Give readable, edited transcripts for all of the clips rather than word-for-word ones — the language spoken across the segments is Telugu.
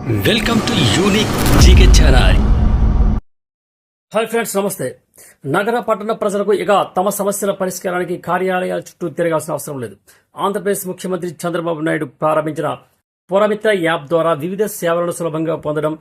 Welcome to unique GK channel. Hi friends, నమస్తే. నగర పట్టణ ప్రజలకు ఇక తమ సమస్యల పరిష్కారానికి కార్యాలయాల చుట్టూ తిరగాల్సిన అవసరం లేదు. ఆంధ్రప్రదేశ్ ముఖ్యమంత్రి చంద్రబాబు నాయుడు ప్రారంభించిన పురమిత్ర యాప్ ద్వారా వివిధ సేవలను సులభంగా పొందడం,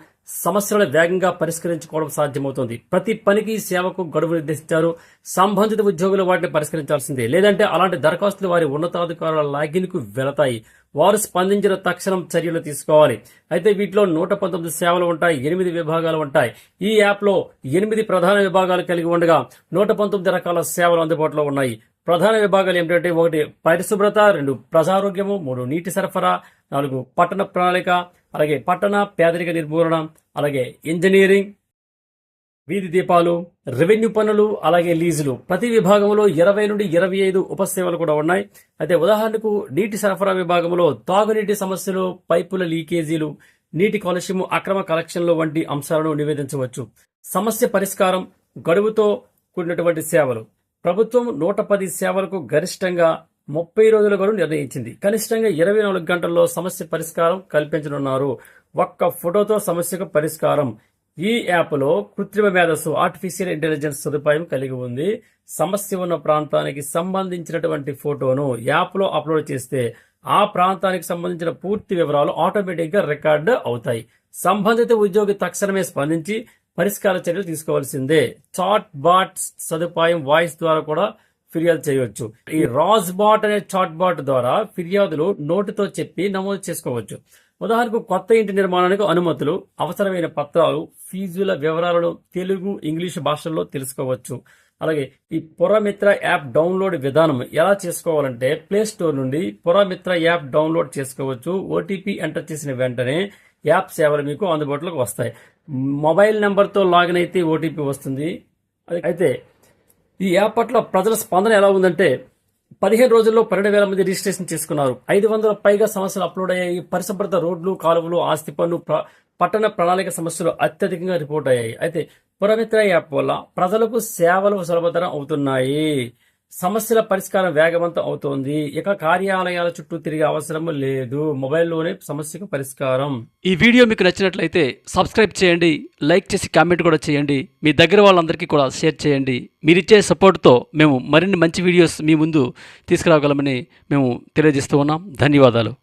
సమస్యలను వేగంగా పరిష్కరించుకోవడం సాధ్యమవుతోంది. ప్రతి పనికి సేవకు గడువు నిర్దేశించారు. సంబంధిత ఉద్యోగులు వాటిని పరిష్కరించాల్సిందే. లేదంటే అలాంటి దరఖాస్తులు వారి ఉన్నతాధికారుల లాగిన్ కు వెళతాయి. వారు స్పందించిన తక్షణం చర్యలు తీసుకోవాలి. అయితే వీటిలో 119 సేవలు ఉంటాయి, 8 విభాగాలు ఉంటాయి. ఈ యాప్ లో 8 ప్రధాన విభాగాలు కలిగి ఉండగా 119 రకాల సేవలు అందుబాటులో ఉన్నాయి. ప్రధాన విభాగాలు ఏమిటంటే 1 పరిశుభ్రత, 2 ప్రజారోగ్యము, 3 నీటి సరఫరా, 4 పట్టణ ప్రణాళిక, అలాగే పట్టణ పేదరిక నిర్మూలన, అలాగే ఇంజనీరింగ్, వీధి దీపాలు, రెవెన్యూ పనులు, అలాగే లీజులు. ప్రతి విభాగంలో 20 నుండి 25 ఉపసేవలు కూడా ఉన్నాయి. అయితే ఉదాహరణకు నీటి సరఫరా విభాగంలో తాగునీటి సమస్యలు, పైపుల లీకేజీలు, నీటి కాలుష్యము, అక్రమ కలెక్షన్లు వంటి అంశాలను నివేదించవచ్చు. సమస్య పరిష్కారం, గడువుతో కూడినటువంటి సేవలు. ప్రభుత్వం 110 సేవలకు గరిష్టంగా 30 రోజుల గడువు నిర్ణయించింది. కనిష్టంగా 24 గంటల్లో సమస్య పరిష్కారం కల్పించనున్నారు. ఒక్క ఫోటోతో సమస్యకు పరిష్కారం. ఈ యాప్లో కృత్రిమ మేధస్సు, ఆర్టిఫిషియల్ ఇంటెలిజెన్స్ సదుపాయం కలిగి ఉంది. సమస్య ఉన్న ప్రాంతానికి సంబంధించినటువంటి ఫోటోను యాప్లో అప్లోడ్ చేస్తే ఆ ప్రాంతానికి సంబంధించిన పూర్తి వివరాలు ఆటోమేటిక్గా రికార్డు అవుతాయి. సంబంధిత ఉద్యోగి తక్షణమే స్పందించి పరిష్కార చర్యలు తీసుకోవాల్సిందే. చాట్ బాట్ సదుపాయం వాయిస్ ద్వారా కూడా ఫిర్యాదు చేయవచ్చు. ఈ రాజ్ బాట్ అనే చాట్ బాట్ ద్వారా ఫిర్యాదులు నోటితో చెప్పి నమోదు చేసుకోవచ్చు. ఉదాహరణకు కొత్త ఇంటి నిర్మాణానికి అనుమతులు, అవసరమైన పత్రాలు, ఫీజుల వివరాలను తెలుగు, ఇంగ్లీషు భాషల్లో తెలుసుకోవచ్చు. అలాగే ఈ పురమిత్ర యాప్ డౌన్లోడ్ విధానం ఎలా చేసుకోవాలంటే ప్లే స్టోర్ నుండి పురమిత్ర యాప్ డౌన్లోడ్ చేసుకోవచ్చు. ఓటీపీ ఎంటర్ చేసిన వెంటనే యాప్ సేవలు మీకు అందుబాటులోకి వస్తాయి. మొబైల్ నెంబర్తో లాగిన్ అయితే ఓటీపీ వస్తుంది. అయితే ఈ యాప్ పట్ల ప్రజల స్పందన ఎలా ఉందంటే 15 రోజుల్లో 12,000 మంది రిజిస్ట్రేషన్ చేసుకున్నారు. 500 పైగా సమస్యలు అప్లోడ్ అయ్యాయి. పరిశుభ్రత, రోడ్లు, కాలువలు, ఆస్తి పన్ను, పట్టణ ప్రణాళిక సమస్యలు అత్యధికంగా రిపోర్ట్ అయ్యాయి. అయితే పురమిత్ర యాప్ వల్ల ప్రజలకు సేవలు సులభతరం అవుతున్నాయి. సమస్యల పరిష్కారం వేగవంతం అవుతోంది. ఇక కార్యాలయాల చుట్టూ తిరిగే అవసరం లేదు. మొబైల్లోనే సమస్యకు పరిష్కారం. ఈ వీడియో మీకు నచ్చినట్లయితే సబ్స్క్రైబ్ చేయండి, లైక్ చేసి కామెంట్ కూడా చేయండి. మీ దగ్గర వాళ్ళందరికీ కూడా షేర్ చేయండి. మీరిచ్చే సపోర్ట్తో మేము మరిన్ని మంచి వీడియోస్ మీ ముందు తీసుకురాగలమని మేము తెలియజేస్తూ ఉన్నాం. ధన్యవాదాలు.